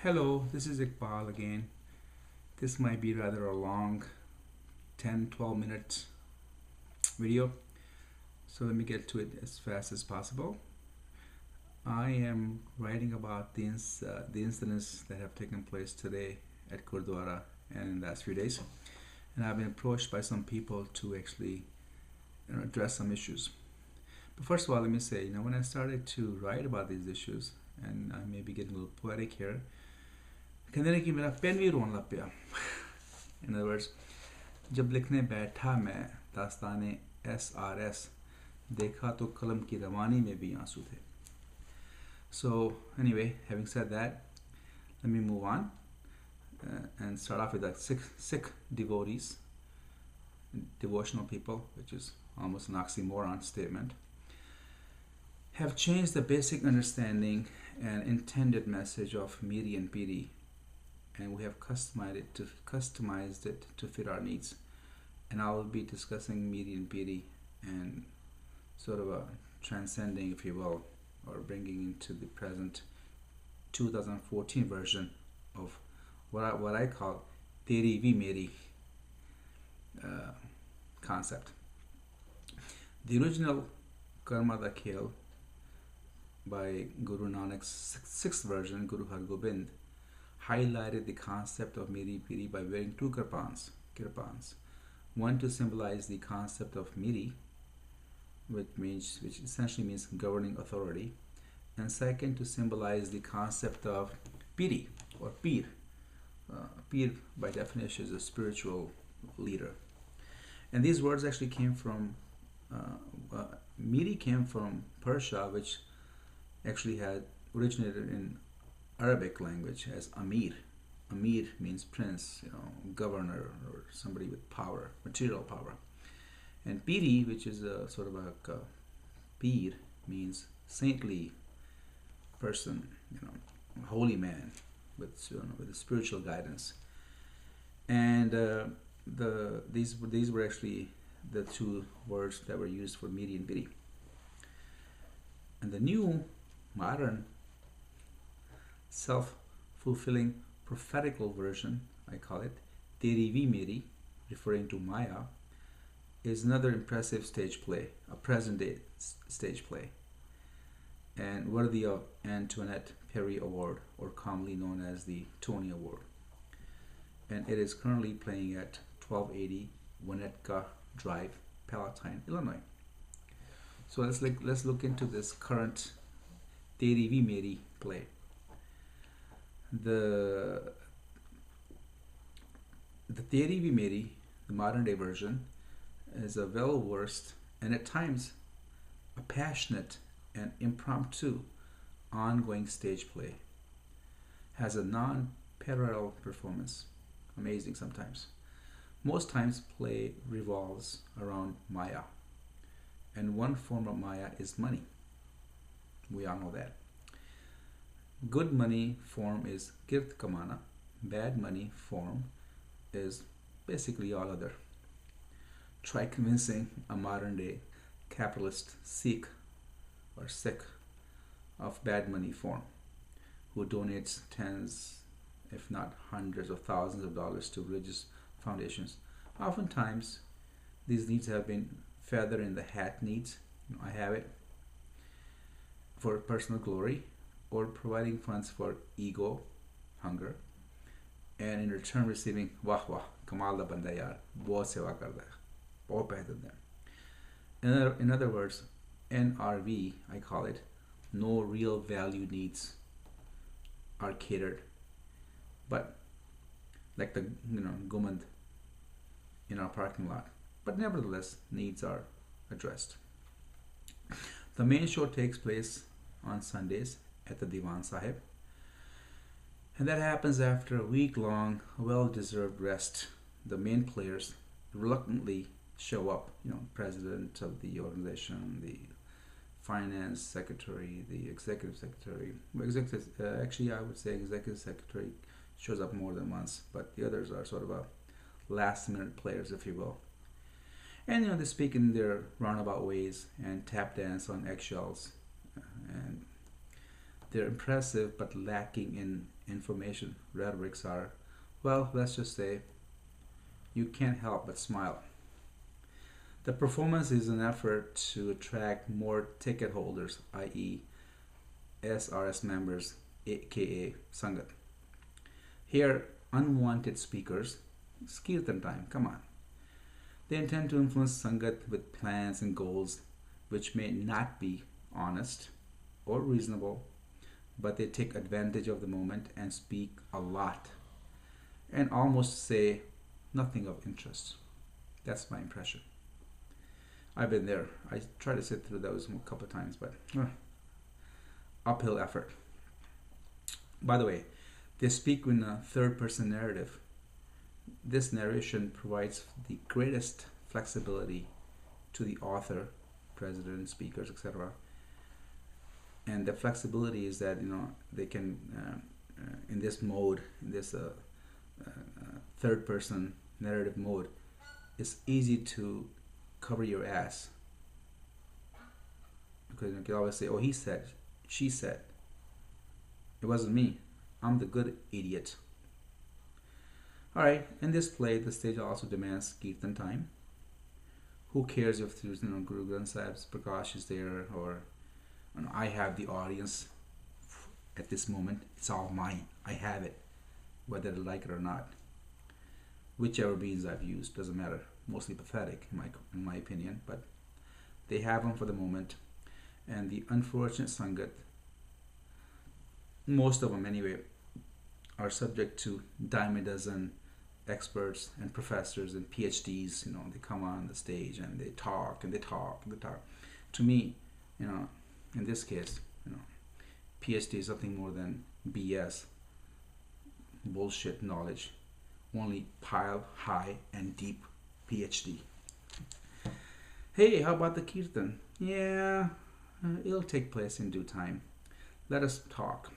Hello, this is Iqbal again. This might be rather a long 10-12 minute video, so let me get to it as fast as possible. I am writing about the incidents that have taken place today at Gurdwara and in the last few days, and I've been approached by some people to actually address some issues. But first of all, let me say, when I started to write about these issues, and I may be getting a little poetic here, कहते हैं कि मेरा pen भी रोने लग पिया. In other words, जब लिखने बैठा मैं दास्ताने SRS देखा तो कलम की रवानी में भी आंसू थे. So anyway, having said that, let me move on and start off with the Sikh devotees, devotional people, which is almost an oxymoron statement, have changed the basic understanding and intended message of Miri and Piri, and we have customized it to fit our needs. And I will be discussing Miri and Piri and sort of a transcending, if you will, or bringing into the present 2014 version of what I call Teri Meri concept. The original Karma Da Khel by Guru Nanak's sixth version, Guru Hargobind, highlighted the concept of Miri Piri by wearing two kirpans. One to symbolize the concept of Miri, which essentially means governing authority, and second to symbolize the concept of Piri or Pir. Pir by definition is a spiritual leader. And these words actually came from Miri came from Persia, which actually had originated in Arabic language as Amir. Amir means prince, governor, or somebody with power, material power. And Piri, which is a sort of a Pir, means saintly person, holy man with a spiritual guidance. And these were actually the two words that were used for Miri and Piri. And the new modern self-fulfilling prophetical version, I call it Teri Meri, referring to Maya, is another impressive stage play, a present-day stage play, and worthy of Antoinette Perry Award, or commonly known as the Tony Award. And it is currently playing at 1280 Winnetka Drive, Palatine, Illinois. So let's look into this current Teri Meri play. The Teri Meri, the modern day version, is a well-versed and at times a passionate and impromptu ongoing stage play. Has a non-parallel performance. Amazing sometimes. Most times play revolves around Maya. And one form of Maya is money. We all know that. Good money form is kirt kamana. Bad money form is basically all other. Try convincing a modern day capitalist Sikh or Sikh of bad money form, who donates tens, if not hundreds of thousands of dollars to religious foundations. Oftentimes, these needs have been feather in the hat needs. I have it for personal glory, or providing funds for ego, hunger, and in return receiving wah wah, kamal da banda yaar, bahut seva karda hai, bahut behtar hai. In other words, NRV, I call it, no real value needs are catered, but like the gumand in our parking lot, but nevertheless needs are addressed. The main show takes place on Sundays at the Diwan Sahib, and that happens after a week-long, well-deserved rest. The main players reluctantly show up, president of the organization, the finance secretary, the executive secretary. Actually, I would say executive secretary shows up more than once, but the others are sort of a last-minute players, if you will. And they speak in their roundabout ways and tap dance on eggshells, and They're impressive but lacking in information. Rhetorics are, well, let's just say, you can't help but smile. The performance is an effort to attract more ticket holders, i.e., SRS members, aka Sangat. Here, unwanted speakers, it's Kirtan time, come on. They intend to influence Sangat with plans and goals which may not be honest or reasonable, but they take advantage of the moment and speak a lot and almost say nothing of interest. That's my impression. I've been there. I tried to sit through those a couple of times, but uphill effort. By the way, they speak in a third person narrative. This narration provides the greatest flexibility to the author, president, speakers, etc. And the flexibility is that they can, in this mode, in this third person narrative mode, it's easy to cover your ass, because you can always say, "Oh, he said, she said, it wasn't me. I'm the good idiot." All right. In this play, the stage also demands Kirtan time. Who cares if there's Guru Granth Sahib's Prakash is there, or I have the audience at this moment. It's all mine. I have it, whether they like it or not. Whichever means I've used doesn't matter. Mostly pathetic in my opinion, but they have them for the moment. And the unfortunate Sangat, most of them anyway, are subject to dime a dozen experts and professors and PhDs. They come on the stage and they talk and they talk and they talk. To me, in this case, PhD is nothing more than BS, bullshit knowledge. Only pile high and deep PhD. Hey, how about the Kirtan? Yeah, it'll take place in due time. Let us talk.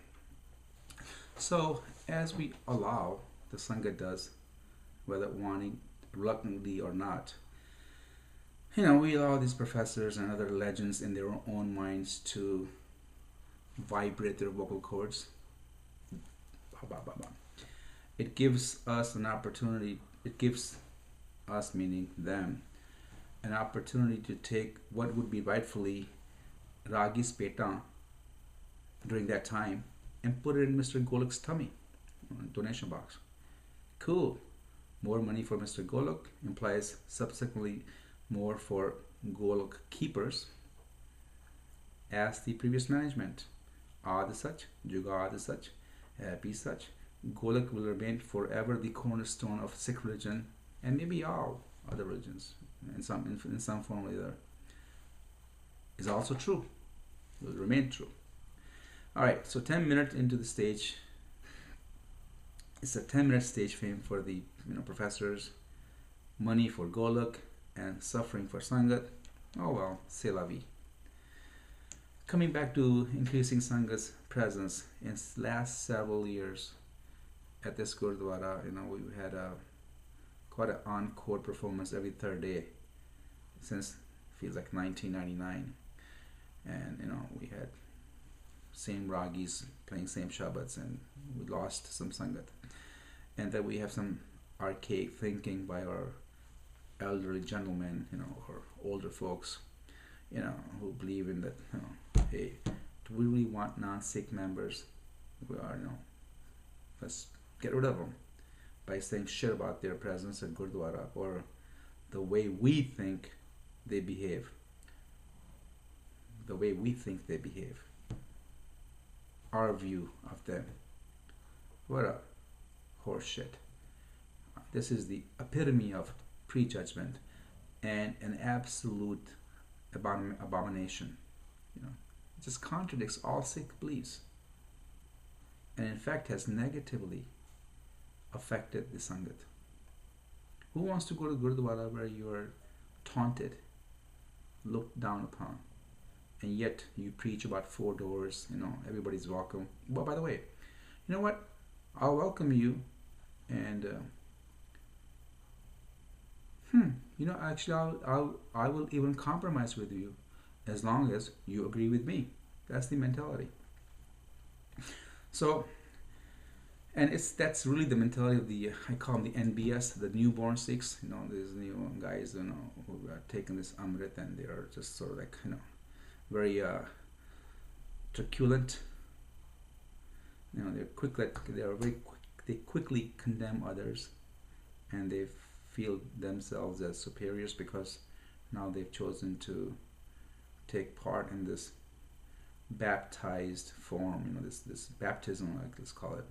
So, as we allow, the Sangha does, whether wanting, reluctantly or not, we allow these professors and other legends in their own minds to vibrate their vocal cords. It gives us an opportunity, it gives us, meaning them, an opportunity to take what would be rightfully Ragi's peta during that time and put it in Mr. Golok's tummy, donation box. Cool. More money for Mr. Golok implies subsequently more for Golok keepers. As the previous management, Ad such, Jugad such, Happy such, Golok will remain forever the cornerstone of Sikh religion and maybe all other religions in some form or other. Is also true. Will remain true. Alright, so 10 minutes into the stage. It's a 10-minute stage fame for the professors, money for Golok, and suffering for Sangat. Oh well, c'est la vie. Coming back to increasing Sangat's presence, in last several years at this Gurdwara, we've had quite an encore performance every third day since feels like 1999, and we had same ragis playing same shabbats, and we lost some Sangat, and that we have some archaic thinking by our elderly gentlemen, or older folks, who believe in that, hey, do we really want non-Sikh members? We are, let's get rid of them by saying shit about their presence at Gurdwara or the way we think they behave. The way we think they behave. Our view of them. What a horse shit. This is the epitome of prejudgment and an absolute abomination. It just contradicts all Sikh beliefs, and in fact has negatively affected the Sangat. Who wants to go to Gurdwara where you are taunted, looked down upon, and yet you preach about 4 doors, everybody's welcome? Well, by the way, you know what? I'll welcome you, and actually I will even compromise with you as long as you agree with me. That's the mentality. So, and that's really the mentality of the, I call them the NBS, the newborn Sikhs. These new guys, who are taking this Amrit, and they are just sort of like, very truculent. They are very quick. They quickly condemn others, and they feel themselves as superiors because now they've chosen to take part in this baptized form. This baptism, like let's call it,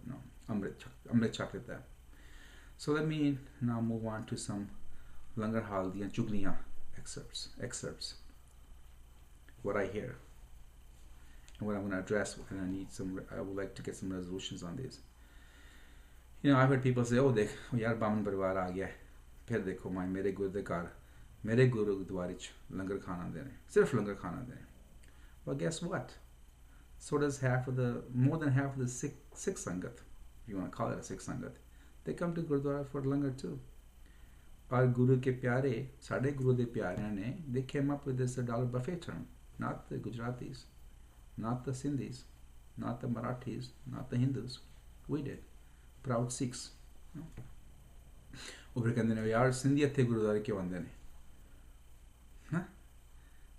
Amrit Chakrit. So let me now move on to some Langar Haldi and Chugliyan excerpts. What I hear and what I'm going to address, and I would like to get some resolutions on these. I've heard people say, oh yaar Baman Parivar aa gaya, phir dekho mere guru de ghar, mere guru Gurdware ch langar khana dene, sirf langar khana dene. Well, guess what? So does more than half of the Sikh Sangat, if you want to call it a Sikh Sangat. They come to Gurdwara for langar too. Our Guru ke pyare, sade Guru de pyare ne, they came up with this dollar buffet term. Not the Gujaratis, not the Sindhis, not the Marathis, not the Hindus. We did. Proud Sikhs. ਉਹ ਫਿਰ ਕਹਿੰਦੇ ਨੇ ਯਾਰ ਸਿੰਧੀ ਇੱਥੇ ਗੁਰਦੁਆਰੇ ਕਿਉਂ ਆਉਂਦੇ ਨੇ?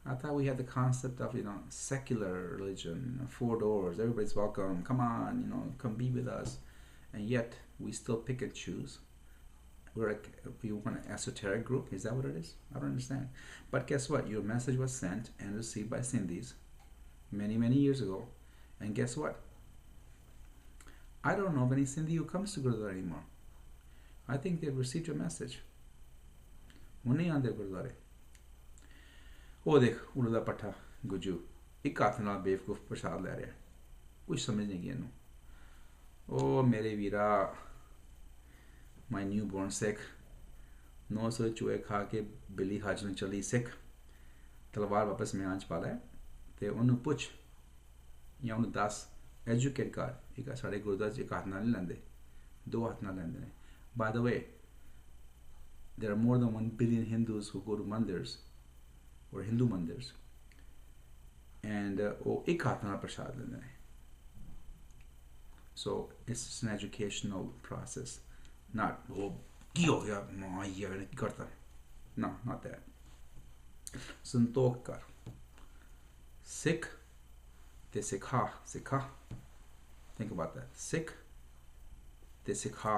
I thought we had the concept of secular religion, 4 doors, everybody's welcome, come on, come be with us, and yet we still pick and choose. We want an esoteric group. Is that what it is? I don't understand. But guess what? Your message was sent and received by Sindhis many years ago, and guess what? I don't know of any Sindhi who comes to Gurdwara anymore. I think they've received your message. ਹੁਣ ਨਹੀਂ ਆਉਂਦੇ ਗੁਰਦੁਆਰੇ. ਉਹ ਦੇਖ ਉੜਦਾ ਪੱਠਾ ਗੁੱਜੂ ਇੱਕ ਹੱਥ ਨਾਲ ਬੇਵਕੂਫ ਪ੍ਰਸ਼ਾਦ ਲੈ ਰਿਹਾ, ਕੁਝ ਸਮਝ ਨਹੀਂ ਗਿਆ ਇਹਨੂੰ. ਉਹ ਮੇਰੇ ਵੀਰਾ, my newborn Sikh, 900 ਚੂਹੇ ਖਾ ਕੇ ਬਿੱਲੀ ਹੱਜ ਨੂੰ ਚਲੀ ਸਿੱਖ, ਤਲਵਾਰ ਵਾਪਸ ਮਿਆਨ ਚ ਪਾ ਲੈ ਤੇ ਉਹਨੂੰ ਪੁੱਛ ਜਾਂ ਉਹਨੂੰ ਦੱਸ, ਐਜੂਕੇਟ ਕਰ. ਇੱਕ ਸਾਡੇ ਗੁਰਦੁਆਰੇ 'ਚ ਇੱਕ ਹੱਥ ਨਾਲ ਨਹੀਂ ਲੈਂਦੇ, 2 ਹੱਥ ਨਾਲ ਲੈਂਦੇ ਨੇ. By the way, there are more than 1 billion Hindus who go to mandirs or Hindu mandirs, and ਉਹ ਇੱਕ ਹੱਥ ਨਾਲ ਪ੍ਰਸ਼ਾਦ ਲੈਂਦੇ ਨੇ. So it's just an educational process, not ਕੀ ਹੋ ਗਿਆ ਮਾਂ ਇਹ ਕੀ ਕਰਤਾ. No, not that. ਸੰਤੋਖ ਕਰ. Sikh ਤੇ ਸਿੱਖਾ. Think about that. Sikh ਤੇ ਸਿੱਖਾ.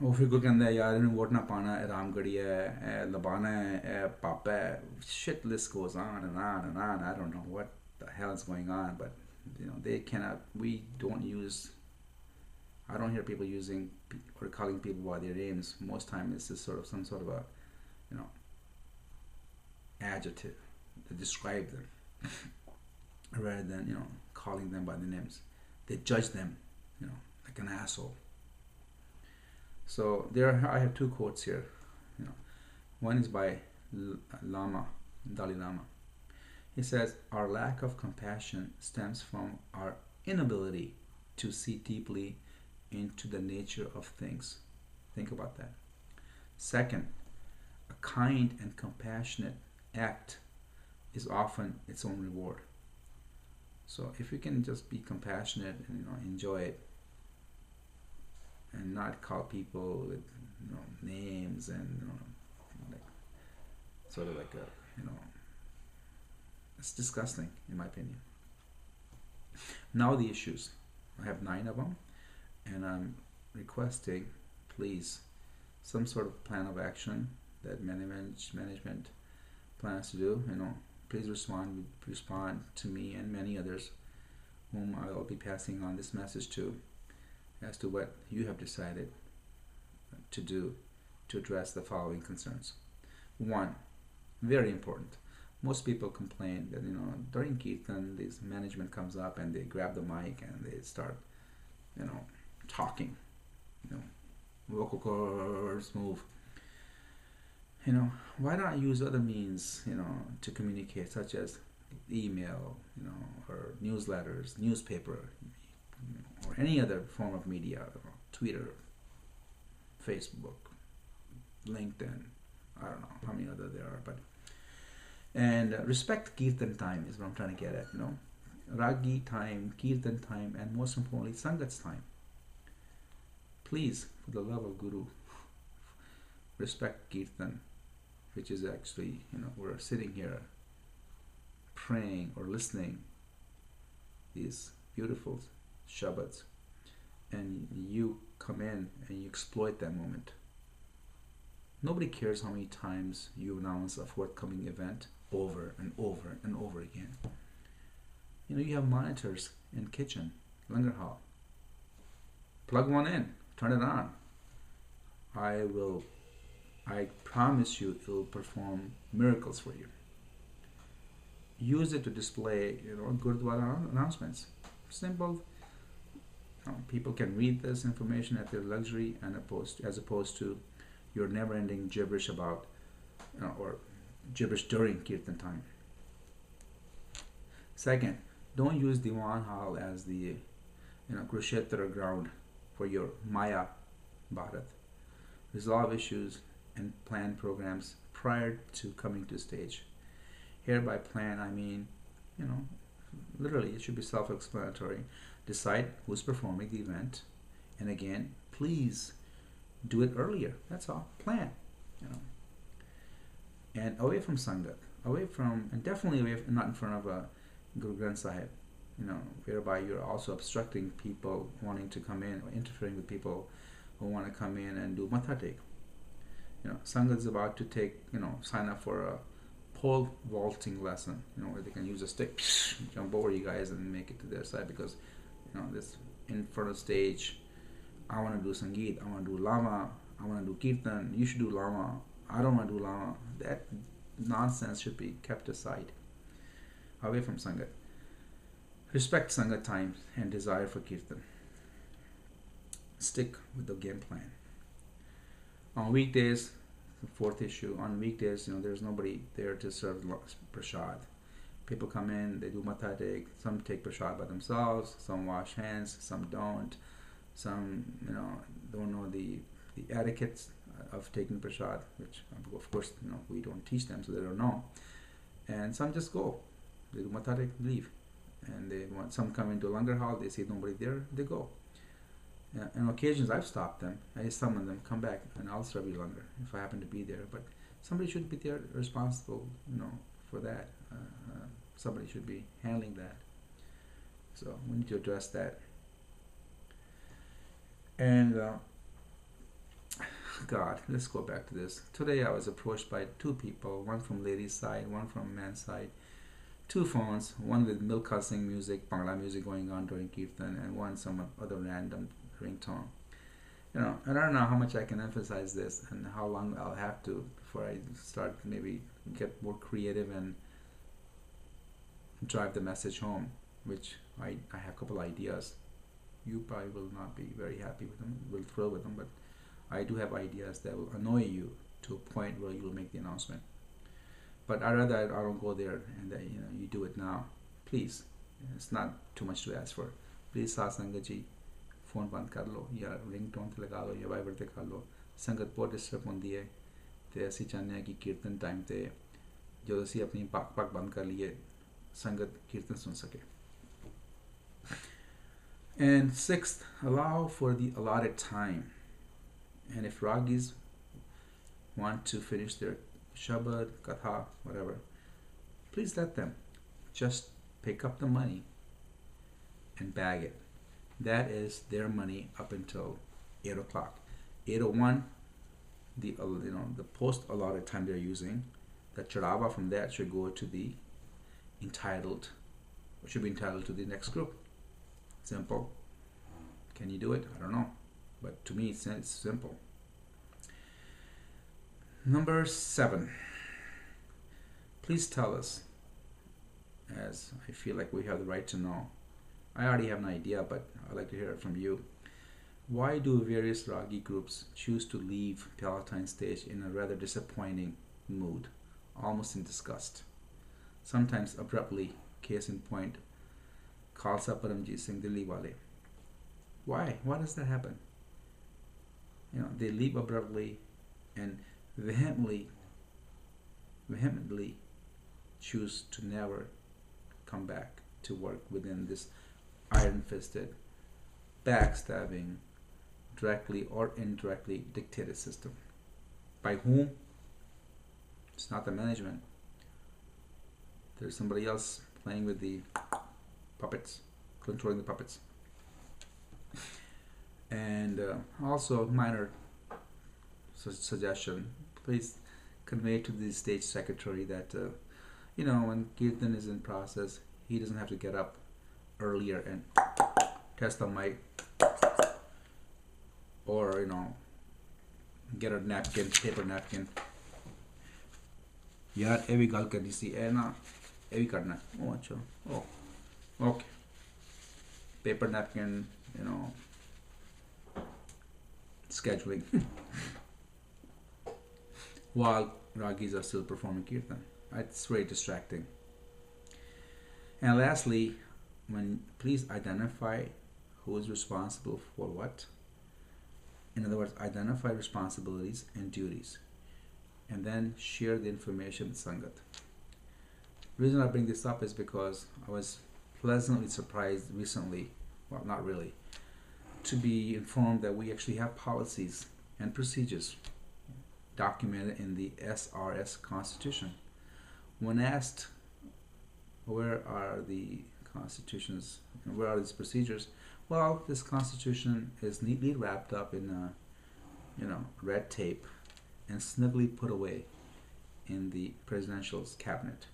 ਉਹ ਫਿਰ ਕੋਈ ਕਹਿੰਦਾ ਯਾਰ ਇਹਨੂੰ ਵੋਟ ਨਾ ਪਾਣਾ, ਇਹ ਰਾਮਗੜੀ ਹੈ, ਇਹ ਲਬਾਨਾ ਹੈ, ਇਹ ਪਾਪਾ ਹੈ. Shit list goes on and on and on. I don't know what the hell is going on, but they cannot. We don't use. I don't hear people using or calling people by their names. Most time it's just some sort of a adjective to describe them, rather than calling them by their names. They judge them, like an asshole. So I have 2 quotes here. One is by Dalai Lama. He says, our lack of compassion stems from our inability to see deeply into the nature of things. Think about that. Second, a kind and compassionate act is often its own reward. So if you can just be compassionate and enjoy it, and not call people with names and like sort of like a it's disgusting in my opinion. Now the issues, I have 9 of them, and I'm requesting, please, some sort of plan of action that management plans to do. Please respond to me and many others whom I will be passing on this message to, as to what you have decided to do to address the following concerns. 1, very important. Most people complain that during Kirtan, this management comes up and they grab the mic and they start talking. Vocal cords move. Why not use other means to communicate, such as email, or newsletters, newspaper, or any other form of media, Twitter, Facebook, LinkedIn, I don't know how many other there are, but and respect Kirtan time is what I'm trying to get at. Ragi time, Kirtan time, and most importantly, Sangat's time. Please, for the love of Guru, respect Kirtan, which is actually, we're sitting here praying or listening these beautiful Shabbats, and you come in and you exploit that moment. Nobody cares how many times you announce a forthcoming event over and over and over again. You have monitors in kitchen, langar hall. Plug one in, turn it on. I promise you it will perform miracles for you. Use it to display, Gurdwara announcements. Simple. People can read this information at their luxury, and as opposed to your never-ending gibberish about, or gibberish during Kirtan time. Second, don't use Diwan Hall as the, Kurukshetra ground for your Maya Bharat. Resolve issues and plan programs prior to coming to stage. Here by plan, I mean, literally it should be self-explanatory. Decide who's performing the event, and again, please do it earlier. That's all. Plan, and away from Sangat, and definitely away from, not in front of a Guru Granth Sahib, whereby you're also obstructing people wanting to come in or interfering with people who want to come in and do matha take. Sangat's about to sign up for a pole vaulting lesson, where they can use a stick, jump over you guys and make it to their side, because this in front of stage, I want to do Sangeet, I want to do Lama, I want to do Kirtan, you should do Lama, I don't want to do Lama. That nonsense should be kept aside, away from Sangat. Respect Sangat time and desire for Kirtan. Stick with the game plan. On weekdays, the fourth issue, on weekdays, there's nobody there to serve prasad. People come in, they do matha take, some take prasad by themselves, some wash hands, some don't, some don't know the etiquettes of taking prasad, which of course we don't teach them, so they don't know. And some just go, they do matha take, leave, and some come into langar hall, they see nobody there, they go. On occasions I've stopped them, I summon them, come back and I'll serve you langar if I happen to be there, but somebody should be there responsible for that. Somebody should be handling that, so we need to address that. And God, let's go back to this. Today I was approached by two people, one from ladies' side, one from men's side. Two phones, one with Milka Singh music, Bangla music going on during Kirtan, and one some other random ringtone. And I don't know how much I can emphasize this and how long I'll have to before I start maybe get more creative and drive the message home, which I have a couple ideas. You probably will not be very happy with them, will thrill with them, but I do have ideas that will annoy you to a point where you will make the announcement. But I'd rather I don't go there and that you do it now. Please, it's not too much to ask for. Please Satsangat ji, phone band kar lo, ya ringtone te laga lo, ya viber te kar lo. Sangat बहुत disturb होती है, तो ऐसे चाहते हैं कि कीर्तन time ते जो ਅਸੀਂ अपनी पाक बंद कर लिए संगत कीर्तन सुन सके. And sixth, allow for the allotted time. And if ragis want to finish their Shabad, Katha, whatever, please let them. Just pick up the money and bag it. That is their money up until 8 o'clock. 8:01, the post allotted time they're using, the charava from that should go to the entitled, or should be entitled to the next group. Simple. Can you do it? I don't know. But to me, it's simple. Number 7. Please tell us, as I feel like we have the right to know. I already have an idea, but I'd like to hear it from you. Why do various Ragi groups choose to leave Palatine stage in a rather disappointing mood, almost in disgust? Sometimes abruptly, case in point, Khalsa Paramjit Singh Dilli Wale. Why? Why does that happen? They leave abruptly and vehemently choose to never come back to work within this iron-fisted, backstabbing, directly or indirectly dictated system. By whom? It's not the management. There's somebody else playing with the puppets, controlling the puppets. And also, minor suggestion, please convey to the stage secretary that when Kirtan is in process, he doesn't have to get up earlier and test the mic, or get a napkin, paper napkin. यार ये भी गल करनी सी ए ना ये भी करना है ओ अच्छा ओ okay, paper napkin, scheduling while ragis are still performing kirtan. It's very distracting. And lastly, please identify who is responsible for what. In other words, identify responsibilities and duties, and then share the information with Sangat. The reason I bring this up is because I was pleasantly surprised recently, well, not really, to be informed that we actually have policies and procedures documented in the SRS Constitution. When asked where are the constitutions, where are these procedures, well, this Constitution is neatly wrapped up in red tape and snugly put away in the presidential's cabinet,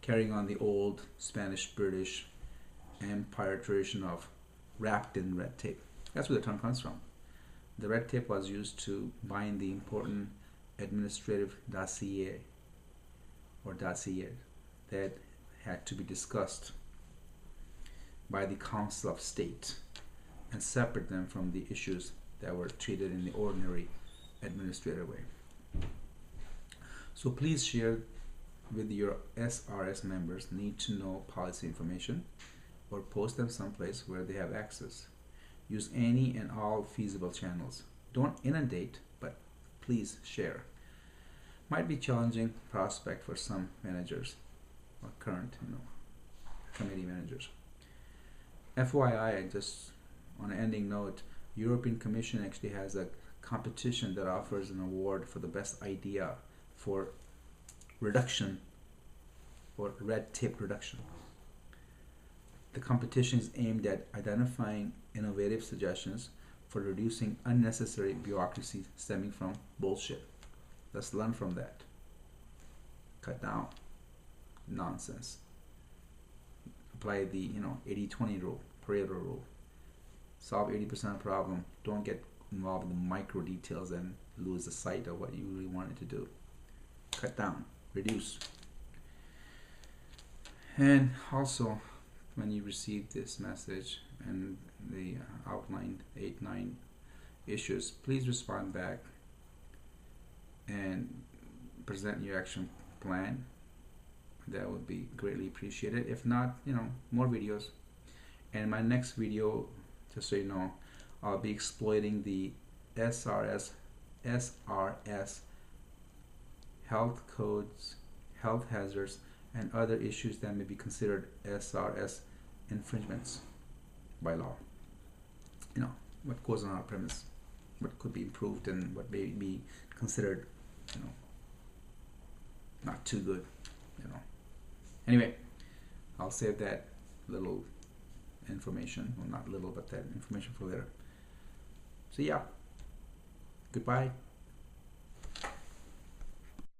carrying on the old Spanish-British Empire tradition of wrapped in red tape. That's where the term comes from. The red tape was used to bind the important administrative dossier that had to be discussed by the Council of State and separate them from the issues that were treated in the ordinary administrative way. So please share with your SRS members need to know policy information, or post them someplace where they have access. Use any and all feasible channels. Don't inundate, but please share. Might be challenging prospect for some managers or current committee managers. FYI, just on an ending note, European Commission actually has a competition that offers an award for the best idea for reduction, or red tape reduction. The competition is aimed at identifying innovative suggestions for reducing unnecessary bureaucracy stemming from bullshit. Let's learn from that. Cut down nonsense. Apply the 80-20 rule, Pareto rule. Solve 80% of the problem. Don't get involved in the micro details and lose the sight of what you really wanted to do. Cut down, reduce. And also, when you receive this message and the outlined 8-9 issues, please respond back and present your action plan. That would be greatly appreciated. If not, more videos. And my next video, just so you know, I'll be exploiting the SRS health codes, health hazards, and other issues that may be considered SRS infringements by law. What goes on our premise, what could be improved, and what may be considered, not too good, Anyway, I'll save that little information, well, not little, but that information for later. So yeah, goodbye.